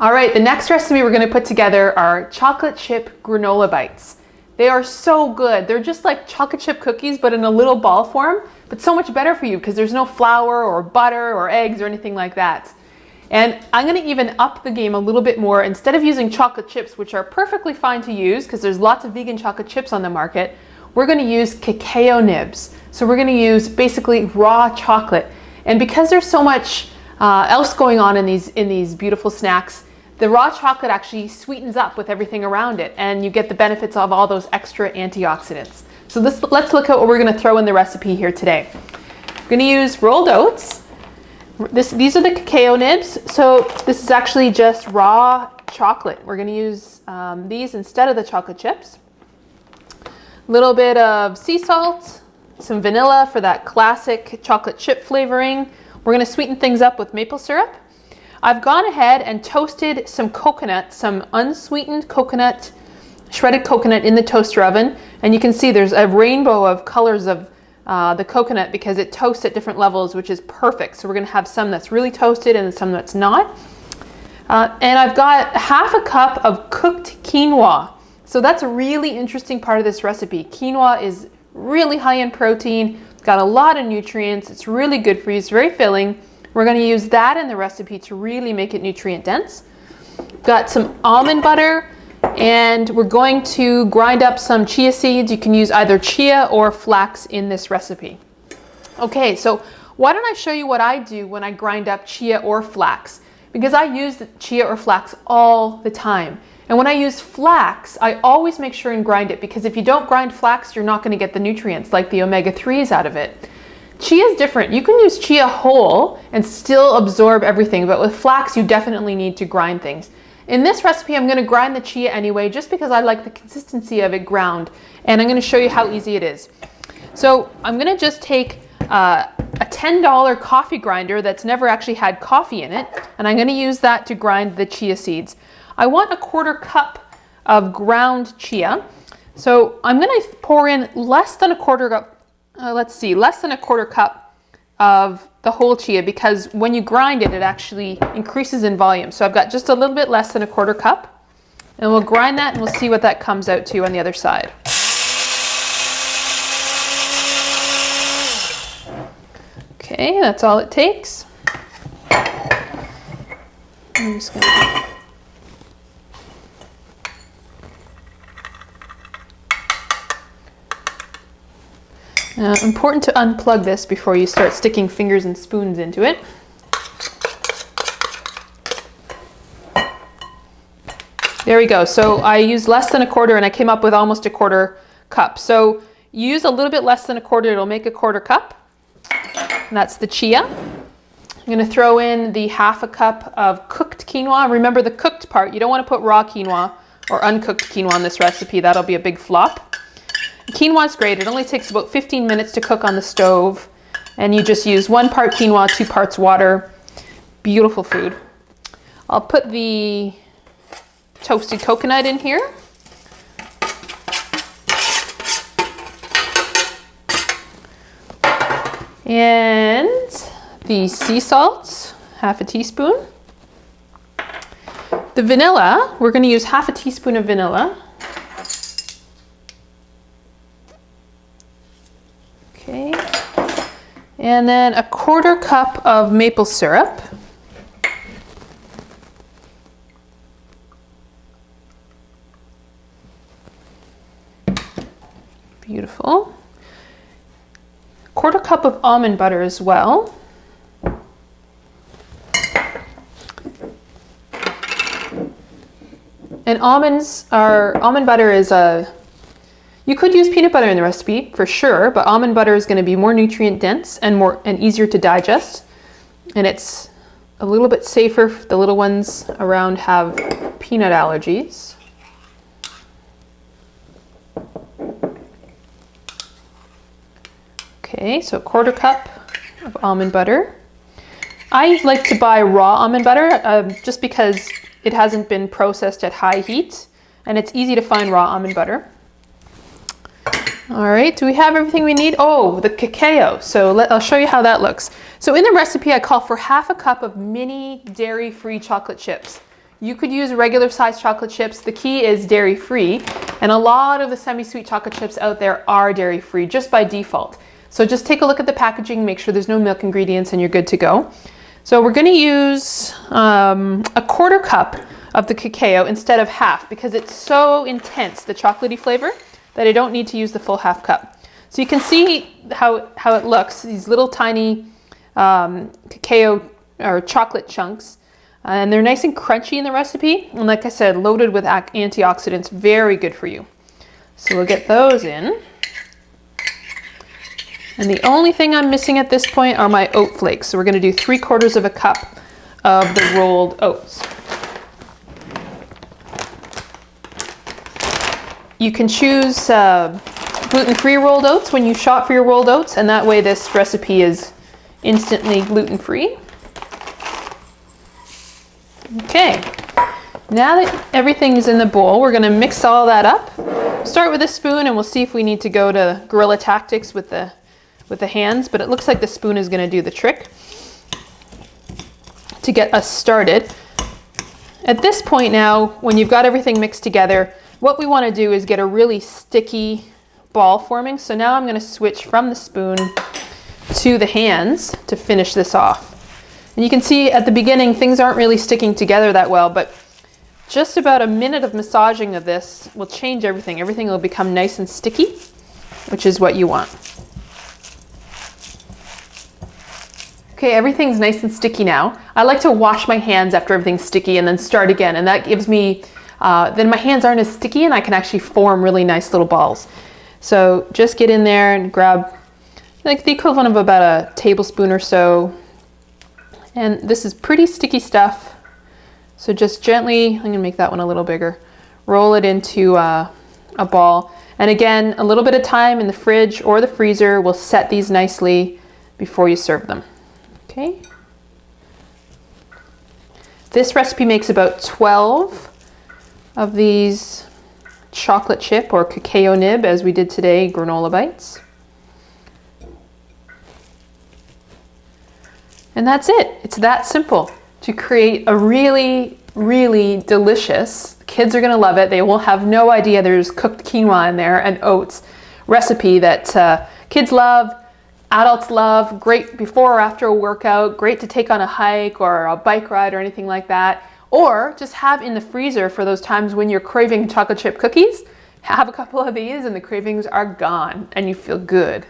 All right, the next recipe we're going to put together are chocolate chip granola bites. They are so good. They're just like chocolate chip cookies, but in a little ball form, but so much better for you because there's no flour or butter or eggs or anything like that. And I'm going to even up the game a little bit more. Instead of using chocolate chips, which are perfectly fine to use because there's lots of vegan chocolate chips on the market, we're going to use cacao nibs. So we're going to use basically raw chocolate. And because there's so much else going on in these beautiful snacks, the raw chocolate actually sweetens up with everything around it, and you get the benefits of all those extra antioxidants. So let's look at what we're going to throw in the recipe here today. We're going to use rolled oats. These are the cacao nibs. So this is actually just raw chocolate. We're going to use these instead of the chocolate chips. A little bit of sea salt, some vanilla for that classic chocolate chip flavoring. We're going to sweeten things up with maple syrup. I've gone ahead and toasted some coconut, some unsweetened coconut, shredded coconut in the toaster oven. And you can see there's a rainbow of colors of the coconut because it toasts at different levels, which is perfect. So we're going to have some that's really toasted and some that's not. And I've got half a cup of cooked quinoa. So that's a really interesting part of this recipe. Quinoa is really high in protein. It's got a lot of nutrients. It's really good for you. It's very filling. We're going to use that in the recipe to really make it nutrient dense. Got some almond butter, and we're going to grind up some chia seeds. You can use either chia or flax in this recipe. Okay, so why don't I show you what I do when I grind up chia or flax? Because I use chia or flax all the time. And when I use flax, I always make sure and grind it, because if you don't grind flax, you're not going to get the nutrients like the omega-3s out of it. Chia is different. You can use chia whole and still absorb everything, but with flax, you definitely need to grind things. In this recipe, I'm going to grind the chia anyway, just because I like the consistency of it ground, and I'm going to show you how easy it is. So I'm going to just take a $10 coffee grinder that's never actually had coffee in it, and I'm going to use that to grind the chia seeds. I want a 1/4 cup of ground chia, so I'm going to pour in less than a 1/4 cup. Less than a 1/4 cup of the whole chia, because when you grind it, it actually increases in volume. So I've got just a little bit less than a 1/4 cup, and we'll grind that and we'll see what that comes out to on the other side. Okay, that's all it takes. I'm just gonna... important to unplug this before you start sticking fingers and spoons into it. There we go. So I used less than a 1/4 and I came up with almost a 1/4 cup. So you use a little bit less than a 1/4, it'll make a 1/4 cup. And that's the chia. I'm going to throw in the half a cup of cooked quinoa. Remember the cooked part. You don't want to put raw quinoa or uncooked quinoa in this recipe. That'll be a big flop. Quinoa is great. It only takes about 15 minutes to cook on the stove, and you just use 1 part quinoa, 2 parts water. Beautiful food. I'll put the toasted coconut in here. And the sea salt, half a teaspoon. The vanilla, we're going to use half a teaspoon of vanilla. Okay, and then a 1/4 cup of maple syrup. Beautiful. 1/4 cup of almond butter as well. And almond butter is you could use peanut butter in the recipe for sure, but almond butter is going to be more nutrient dense and easier to digest. And it's a little bit safer if the little ones around have peanut allergies. Okay, so a 1/4 cup of almond butter. I like to buy raw almond butter just because it hasn't been processed at high heat, and it's easy to find raw almond butter. All right, do we have everything we need? Oh, the cacao. So I'll show you how that looks. So in the recipe, I call for half a cup of mini dairy-free chocolate chips. You could use regular size chocolate chips. The key is dairy free, and a lot of the semi-sweet chocolate chips out there are dairy free just by default. So just take a look at the packaging, make sure there's no milk ingredients, and you're good to go. So we're going to use a quarter cup of the cacao instead of half because it's so intense, the chocolatey flavor, that I don't need to use the full half cup. So you can see how it looks, these little tiny cacao or chocolate chunks, and they're nice and crunchy in the recipe, and like I said, loaded with antioxidants, very good for you. So we'll get those in. And the only thing I'm missing at this point are my oat flakes. So we're going to do 3/4 of a cup of the rolled oats. You can choose gluten-free rolled oats when you shop for your rolled oats, and that way this recipe is instantly gluten-free. Okay, now that everything is in the bowl, we're going to mix all that up. Start with a spoon, and we'll see if we need to go to guerrilla tactics with the hands, but it looks like the spoon is going to do the trick to get us started. At this point now, when you've got everything mixed together, what we want to do is get a really sticky ball forming. So now I'm going to switch from the spoon to the hands to finish this off. And you can see at the beginning things aren't really sticking together that well, but just about a minute of massaging of this will change everything. Everything will become nice and sticky, which is what you want. Okay, everything's nice and sticky now. I like to wash my hands after everything's sticky and then start again, and that gives me, then my hands aren't as sticky and I can actually form really nice little balls. So just get in there and grab like the equivalent of about a tablespoon or so. And this is pretty sticky stuff. So just gently, I'm gonna make that one a little bigger, roll it into a ball. And again, a little bit of time in the fridge or the freezer will set these nicely before you serve them. Okay. This recipe makes about 12 of these chocolate chip or cacao nib, as we did today, granola bites. And that's it. It's that simple to create a really, really delicious, kids are going to love it. They will have no idea there's cooked quinoa in there and oats recipe that kids love, adults love, great before or after a workout, great to take on a hike or a bike ride or anything like that. Or just have in the freezer for those times when you're craving chocolate chip cookies. Have a couple of these and the cravings are gone and you feel good.